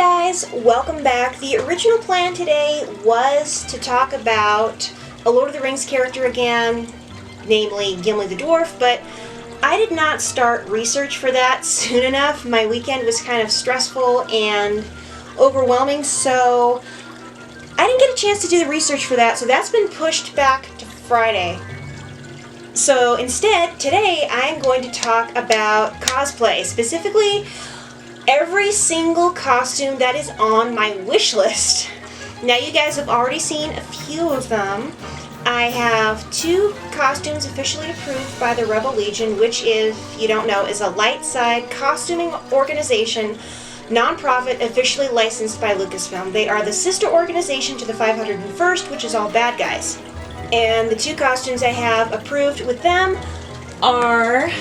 guys, welcome back. The original plan today was to talk about a Lord of the Rings character again, namely Gimli the Dwarf, but I did not start research for that soon enough. My weekend was kind of stressful and overwhelming, so I didn't get a chance to do the research for that, so that's been pushed back to Friday. So instead, today I'm going to talk about cosplay, specifically every single costume that is on my wish list. Now you guys have already seen a few of them. I have 2 costumes officially approved by the Rebel Legion, which, if you don't know, is a light side costuming organization, non-profit, officially licensed by Lucasfilm. They are the sister organization to the 501st, which is all bad guys. And the 2 costumes I have approved with them are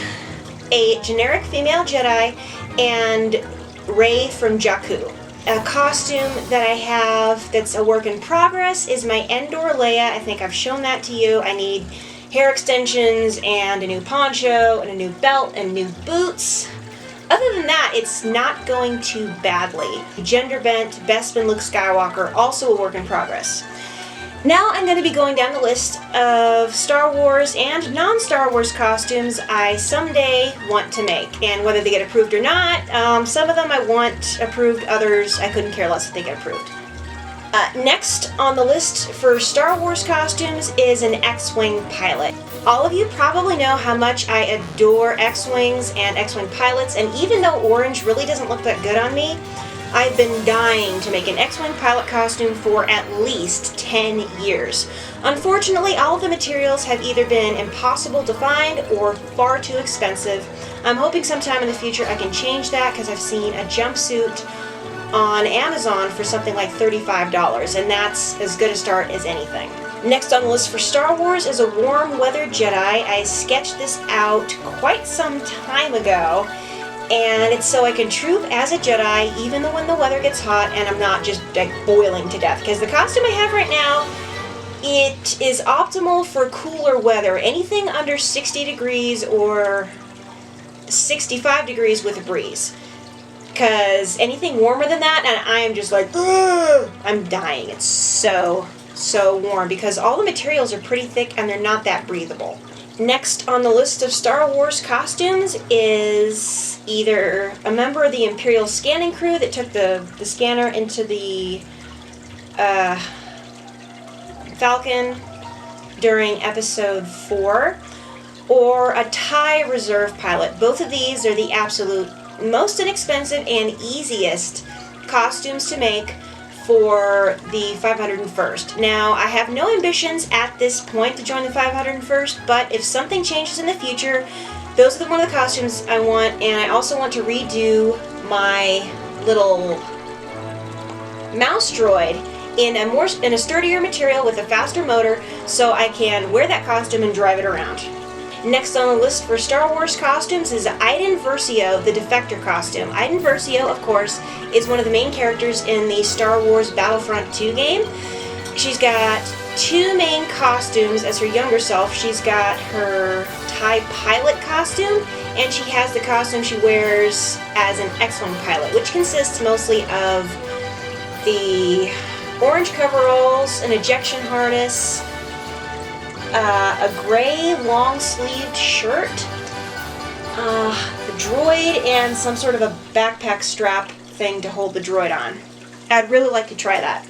a generic female Jedi and Rey from Jakku. A costume that I have that's a work in progress is my Endor Leia. I think I've shown that to you. I need hair extensions and a new poncho and a new belt and new boots. Other than that, it's not going too badly. Gender bent Bespin Luke Skywalker, also a work in progress. Now I'm going to be going down the list of Star Wars and non-Star Wars costumes I someday want to make, and whether they get approved or not. Some of them I want approved, others I couldn't care less if they get approved. Next on the list for Star Wars costumes is an X-Wing pilot. All of you probably know how much I adore X-Wings and X-Wing pilots, and even though orange really doesn't look that good on me, I've been dying to make an X-Wing pilot costume for at least 10 years. Unfortunately, all of the materials have either been impossible to find or far too expensive. I'm hoping sometime in the future I can change that, because I've seen a jumpsuit on Amazon for something like $35, and that's as good a start as anything. Next on the list for Star Wars is a warm weather Jedi. I sketched this out quite some time ago, and it's so I can troop as a Jedi even when the weather gets hot and I'm not just like boiling to death. Because the costume I have right now, it is optimal for cooler weather. Anything under 60 degrees or 65 degrees with a breeze. Because anything warmer than that, and I am just like, ugh, I'm dying. It's so warm because all the materials are pretty thick and they're not that breathable. Next on the list of Star Wars costumes is either a member of the Imperial scanning crew that took the scanner into the Falcon during Episode 4, or a TIE reserve pilot. Both of these are the absolute most inexpensive and easiest costumes to make for the 501st. Now, I have no ambitions at this point to join the 501st, but if something changes in the future, those are one of the costumes I want, and I also want to redo my little mouse droid in a sturdier material with a faster motor, so I can wear that costume and drive it around. Next on the list for Star Wars costumes is Iden Versio, the Defector costume. Iden Versio, of course, is one of the main characters in the Star Wars Battlefront 2 game. She's got 2 main costumes as her younger self. She's got her TIE pilot costume, and she has the costume she wears as an X-Wing pilot, which consists mostly of the orange coveralls, an ejection harness, a gray long-sleeved shirt, the droid, and some sort of a backpack strap thing to hold the droid on. I'd really like to try that,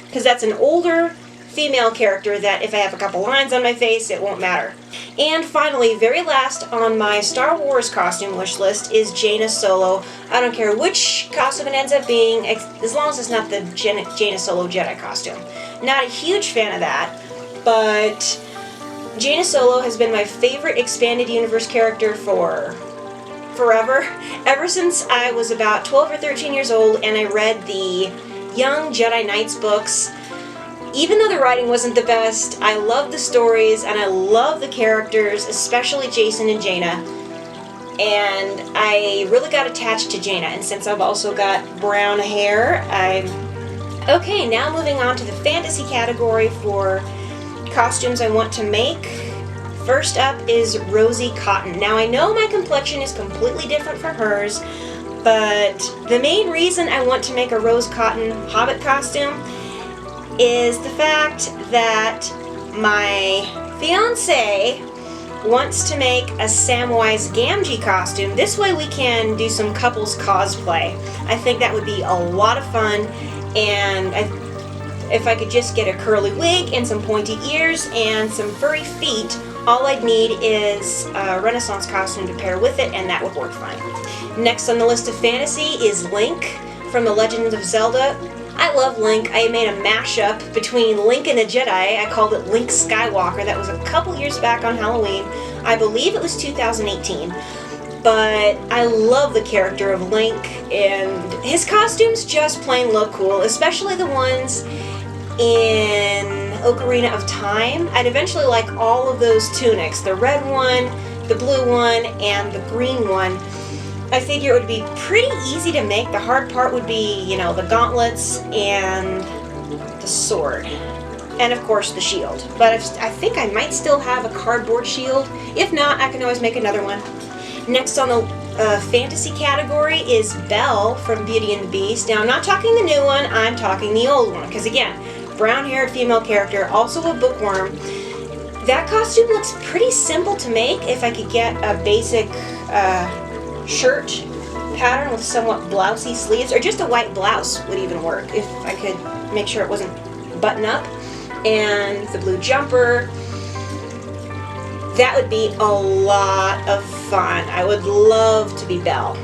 because that's an older female character that if I have a couple lines on my face, it won't matter. And finally, very last on my Star Wars costume wish list is Jaina Solo. I don't care which costume it ends up being, as long as it's not the Jaina Solo Jedi costume. Not a huge fan of that, but Jaina Solo has been my favorite expanded universe character for forever. Ever since I was about 12 or 13 years old and I read the Young Jedi Knights books. Even though the writing wasn't the best, I love the stories and I love the characters, especially Jason and Jaina. And I really got attached to Jaina, and since I've also got brown hair, Okay, now moving on to the fantasy category for costumes I want to make. First up is Rosie Cotton. Now I know my complexion is completely different from hers, But the main reason I want to make a rose cotton Hobbit costume is the fact that my fiance wants to make a Samwise Gamgee costume. This way we can do some couples cosplay. I think that would be a lot of fun, and if I could just get a curly wig and some pointy ears and some furry feet, all I'd need is a Renaissance costume to pair with it, and that would work fine. Next on the list of fantasy is Link from The Legend of Zelda. I love Link. I made a mashup between Link and a Jedi. I called it Link Skywalker. That was a couple years back on Halloween. I believe it was 2018. But I love the character of Link, and his costumes just plain look cool, especially the ones in Ocarina of Time. I'd eventually like all of those tunics, the red one, the blue one, and the green one. I figure it would be pretty easy to make. The hard part would be, you know, the gauntlets and the sword. And of course the shield. But I think I might still have a cardboard shield. If not, I can always make another one. Next on the fantasy category is Belle from Beauty and the Beast. Now I'm not talking the new one, I'm talking the old one. Because again, brown-haired female character, also a bookworm. That costume looks pretty simple to make if I could get a basic shirt pattern with somewhat blousey sleeves, or just a white blouse would even work if I could make sure it wasn't button up, and the blue jumper. That would be a lot of fun. I would love to be Belle.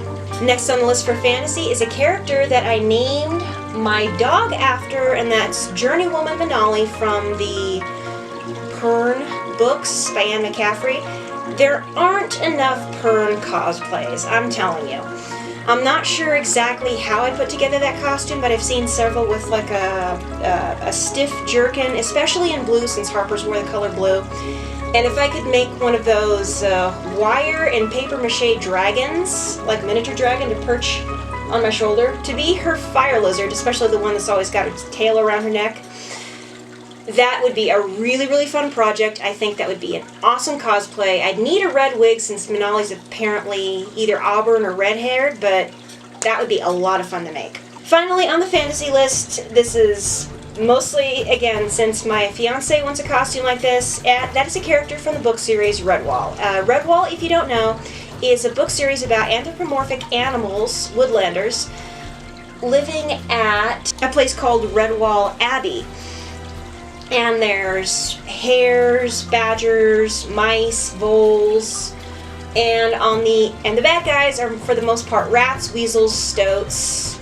Next on the list for fantasy is a character that I named my dog after, and that's Journeywoman Manali from the Pern books by Anne McCaffrey. There aren't enough Pern cosplays, I'm telling you. I'm not sure exactly how I put together that costume, but I've seen several with like a stiff jerkin, especially in blue since Harper's wore the color blue. And if I could make one of those wire and paper mache dragons, like miniature dragon to perch on my shoulder, to be her fire lizard, especially the one that's always got its tail around her neck. That would be a really, really fun project. I think that would be an awesome cosplay. I'd need a red wig since Manali's apparently either auburn or red-haired, but that would be a lot of fun to make. Finally, on the fantasy list, this is mostly, again, since my fiance wants a costume like this, that is a character from the book series Redwall. Redwall, if you don't know, is a book series about anthropomorphic animals, woodlanders, living at a place called Redwall Abbey. And there's hares, badgers, mice, voles, and the bad guys are for the most part rats, weasels, stoats,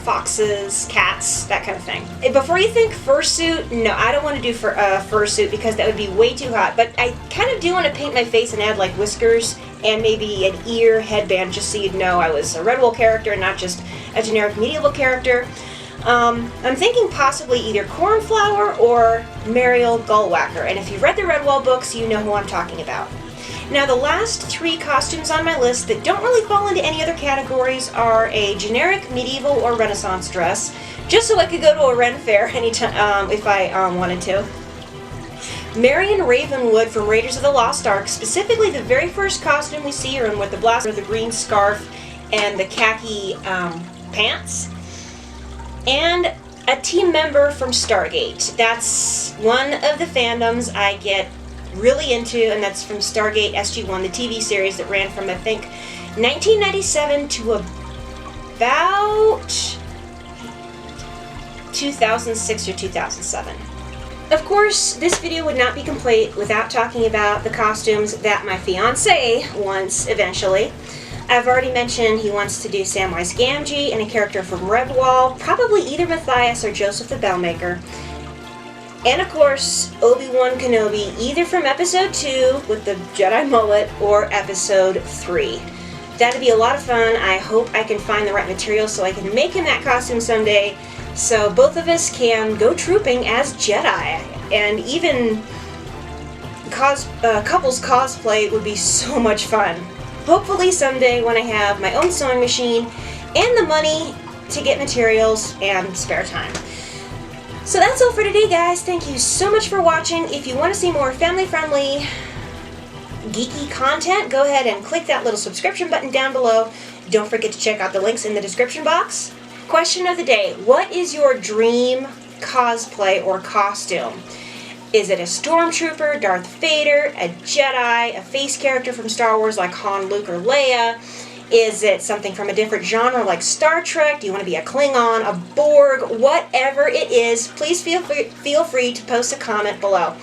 foxes, cats, that kind of thing. Before you think fursuit, no, I don't want to do fursuit because that would be way too hot. But I kind of do want to paint my face and add like whiskers and maybe an ear headband, just so you'd know I was a Redwall character, not just a generic medieval character. I'm thinking possibly either Cornflower or Mariel Gullwhacker, and if you've read the Redwall books, you know who I'm talking about. Now, the last three costumes on my list that don't really fall into any other categories are a generic medieval or Renaissance dress, just so I could go to a Ren fair anytime if I wanted to. Marion Ravenwood from Raiders of the Lost Ark, specifically the very first costume we see her in with the blaster, the green scarf, and the khaki pants. And a team member from Stargate. That's one of the fandoms I get really into, and that's from Stargate SG-1, the TV series that ran from, I think, 1997 to about 2006 or 2007. Of course, this video would not be complete without talking about the costumes that my fiance wants eventually. I've already mentioned he wants to do Samwise Gamgee and a character from Redwall, probably either Matthias or Joseph the Bellmaker. And of course, Obi-Wan Kenobi, either from Episode 2 with the Jedi mullet or Episode 3. That'd be a lot of fun. I hope I can find the right material so I can make him that costume someday, so both of us can go trooping as Jedi. And even couples cosplay would be so much fun. Hopefully someday when I have my own sewing machine and the money to get materials and spare time. So that's all for today, guys. Thank you so much for watching. If you want to see more family-friendly, geeky content, go ahead and click that little subscription button down below. Don't forget to check out the links in the description box. Question of the day, what is your dream cosplay or costume? Is it a stormtrooper, Darth Vader, a Jedi, a face character from Star Wars like Han, Luke, or Leia? Is it something from a different genre like Star Trek? Do you want to be a Klingon, a Borg? Whatever it is, please feel free to post a comment below.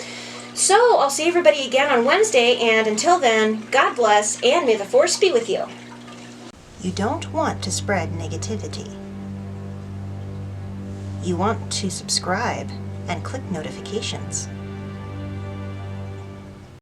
So, I'll see everybody again on Wednesday, and until then, God bless, and may the Force be with you. You don't want to spread negativity. You want to subscribe and click notifications.